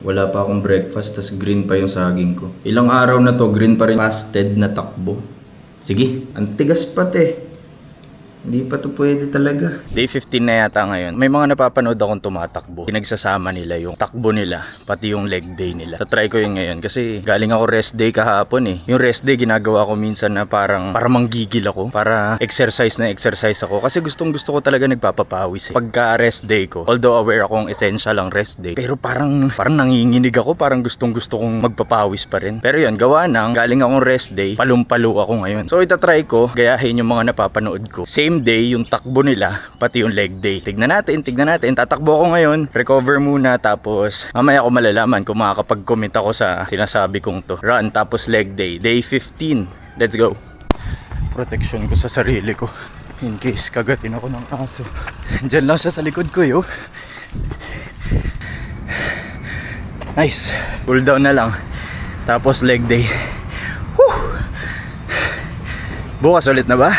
Wala pa akong breakfast, tas green pa yung saging ko. Ilang araw na to, green pa rin. Fasted na takbo. Sige, ang tigas pati. Hindi pa to pwede talaga. Day 15 na yata ngayon. May mga napapanood akong tumatakbo. Pinagsasama nila yung takbo nila, pati yung leg day nila. Try ko yun ngayon kasi galing ako rest day kahapon eh. Yung rest day ginagawa ko minsan na para manggigil ako, para exercise na exercise ako. Kasi gustong gusto ko talaga nagpapapawis eh. Pagka rest day ko, although aware akong essential ang rest day, pero parang nanginginig ako, parang gustong gusto kong magpapawis pa rin. Pero yun, gawa nang galing akong rest day, palumpalo ako ngayon. So itatry ko, gayahin yung mga napapanood ko. Same day yung takbo nila, pati yung leg day. Tignan natin. Tatakbo ako ngayon, recover muna, tapos mamaya ko malalaman kung makakapag-commit ako sa sinasabi kong to. Run, tapos leg day. Day 15. Let's go. Protection ko sa sarili ko. In case kagatin ako ng aso. Diyan lang siya sa likod ko, yo. Nice. Cool down na lang. Tapos leg day. Whew. Bukas ulit na ba?